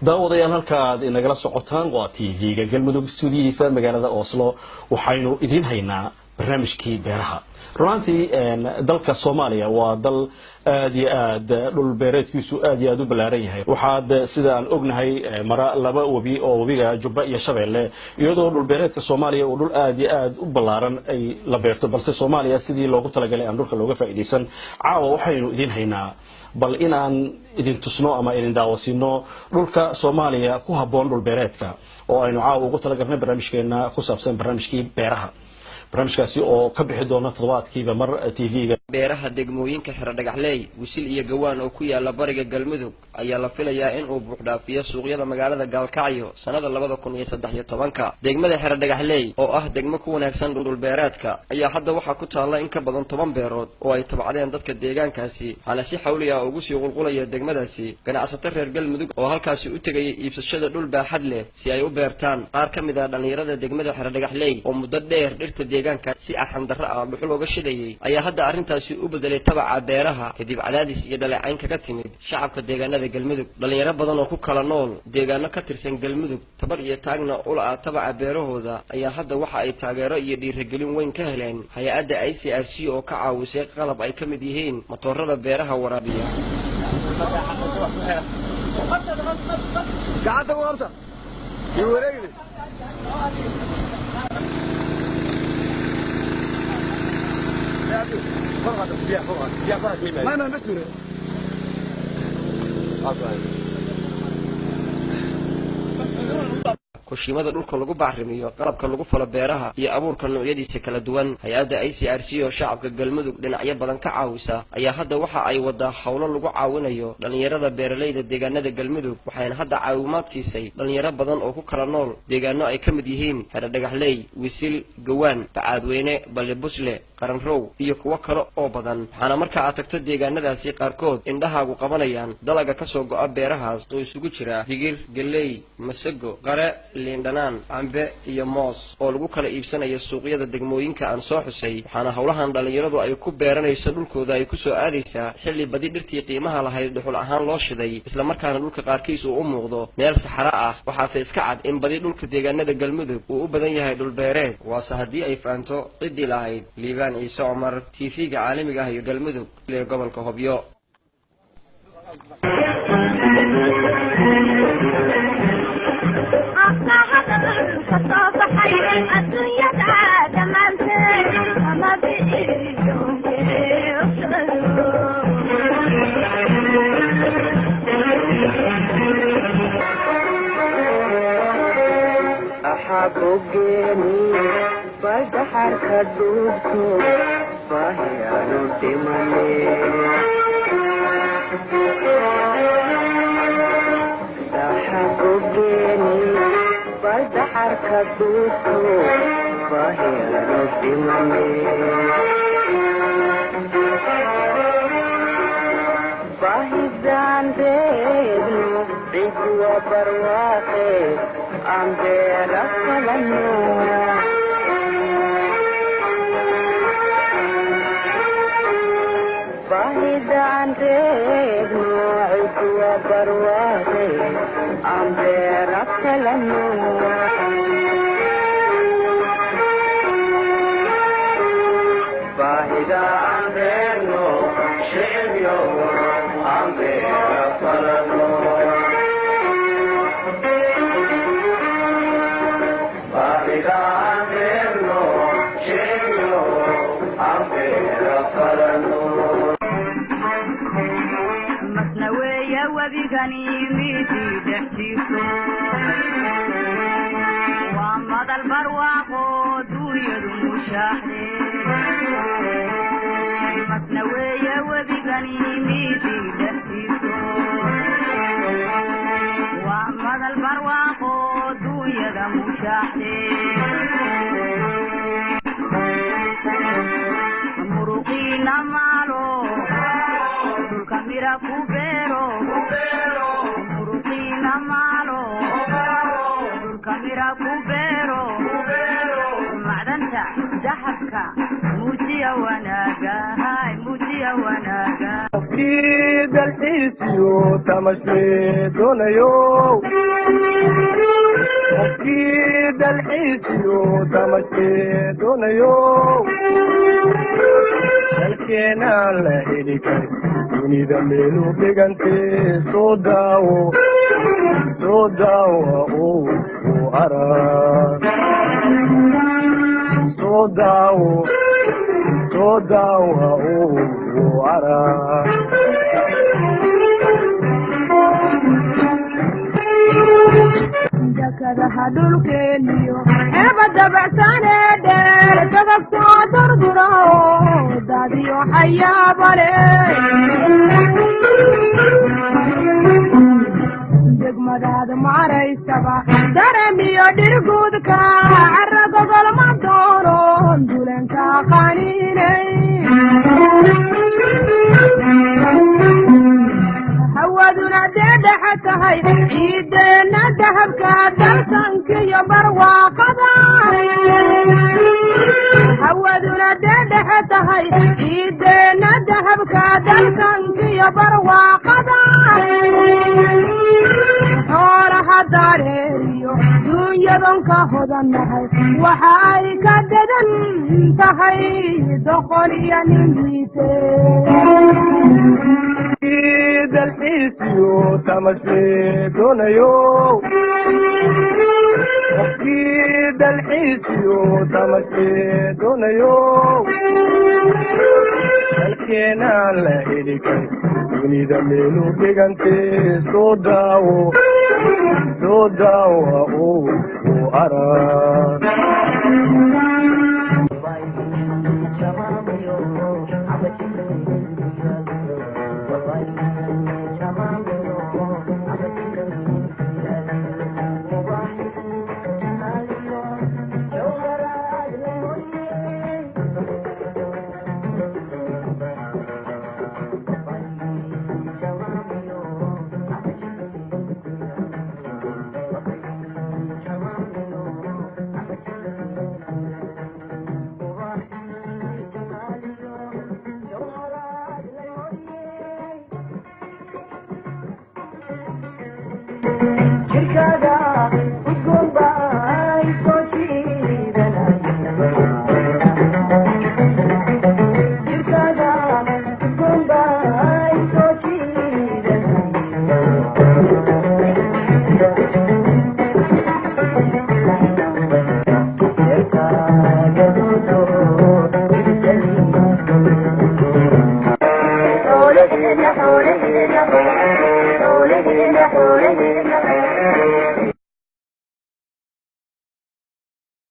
daawadayaal halka aad inagala socotaan waa TV-ga Galmudug stuudiyihiisa magaalada Oslo waxaynu idin haynaa barnaamijkii beeraha runtii dalka Soomaaliya waa dal aad iyo aad dhul beereedkiisu aad iyo aad u balaaran yahay waxaad sida aan ognahay mara laba wabi oo wabiga Jubba iyo Shabeelle iyadoo dhul beereedka Soomaaliya uu dhul aad iyo aad u balaaran ay la beerto balse Soomaaliya sidii loogu talagalay aan dhulka looga faa'iideysan caawa waxaynu idin haynaa bal in aan idin tusno ama idin daawasino dhulka Soomaaliya ku haboon dhul beereedka oo aynu caawa ugu talagalnay barnaamijkeena ku saabsan barnaamijkii beeraha barnaamijkaasi oo ka bixi doona toddobaadkiiba mar TV-ga beeraha degmooyinka xira dhagaxley wisil iyo gawaan oo ku yaala bariga Galmudug ayaa la filayaa in uu buuxdhaafiyo suuqyada magaalada Gaalkacyo sanada 2013 degmada xira dhagaxley oo ah degmo ku wanaagsan dhul beereedka ayaa hadda waxa ku taala in ka badan 10 beerood oo ay tabcadeen dadka deegaankaasi xala si xawli ah ugu sii qulqulaya degmadaasi ganacsato reer Galmudug oo halkaasi u tagay iibsashada dhul baaxad leh si ay u beertaan qaar ka mid ah dhalinyarada degmada xira dhagaxley oo muddo dheer dhirta deegaanka si axan darro ah dhuxul uga shidayay ayaa hadda arrintaasi u bedelay tabaca beeraha kadib cadaadis iyo dhaleecayn kaga timid shacabka deegaanada Galmudug dhalinyaro badan oo ku kala nool deegaano ka tirsan Galmudug tabar iyo taagna u la tabaca beerahooda ayaa hadda waxa ay taageero iyo dhiirigelin weyn ka heleen hay'adda ICRC oo ka caawisay qalab ay ka mid yihiin matoorada beeraha waraabiya gacanta warta iyo wareegni ما مسؤول kushiimada dhulka lagu bacrimiyo qalabka lagu falo beeraha iyo abuurka noocyadiisa kala duwan hay'adda ICRC oo shacabka Galmudug dhinacyo badan ka caawisa ayaa hadda waxa ay wadaa hawlo lagu caawinayo dhalinyarada beeraleyda deegaanada Galmudug waxayna hadda caawimaad siisay dhalinyaro badan oo ku kala nool deegaano ay ka mid yihiin xira dhagaxley wisil gawaan bacaadweyne balebusle qaranrow iyo kuwa kale oo badan waxaana marka aad tagto deegaanadaasi qaarkood indhahaagu qabanayaan dalaga ka soo go'a beerahaas oo isugu jira digir galey masago qare liindhanaan cambe iyo moos oo lagu kala iibsanayo suuqyada degmooyinka aan soo xusay waxaana hawlahan dhalinyaradu ay ku beeranayso dhulkooda ay ku soo aadaysaa xilli badi dhirtii qiimaha lahayd dhuxul ahaan loo shiday isla markaana dhulka qaarkiis uu u muuqdo meel saxara ah waxaase iska cad in badi dhulka deegaanada Galmudug uu u badan yahay dhul beereed waase haddii ay faanto ciddii lahayd liibaan Ciise Omar TV-ga caalamiga ah iyo Galmudug ee gobolka Hobyo بحر كدوبتو فهيانو تمني دحقوبيني بحر كدوبتو فهيانو تمني باهزان دينو عدوى برواقي عم بيرك لنو باهدان ريبنو عدوى برواقي عم بيرك لنو باهدان ريبنو شعبيو عم بيرك لنو باهدان ريبنو شعبيو عم بيرك لنو وبيغني ميتي دحتيسو وامد البرواق دنيا المشاحنة متنوية وبيغني ميتي دحتيسو وامد البرواق دنيا المشاحنة مروقينا مالو Mira cubero, murukina malo, kamera cubero, macdanta dahabka mujiya wanaga, hay mujiya wanaga. qofkii dalxiisiyo tamashle doonayo qofkii dalxiisiyo tamashle doonayo dalkeenaan la heli karin dunida meelu dhigantee soo daawo oo arag soo daawo oo arag dakadaha dhulkeeniyo eeba dabacsaane dheer dadagtoo durdura daadiyo xayaabale degmadaada maraysaba daremiyo dhirguudka cara gogolma doono dulanka qaniinay hawaduna dee dhexe tahay ciideenna dahabka dalsankiyo barwaaqada hawaduna dee dhexe tahay ciideenna dahabka dalsankiyo barwaaqada xoolaha dareeriyo duunyadon ka hodannahay waxa ay ka dadan tahay doqon iyo nindiise dalxiisiyo tamashle doonayo qofkii dalxiisiyo tamashle doonayo dalkeenaan la heli karin dunida meelu dhigantee soo daawo oo arag jirkaaga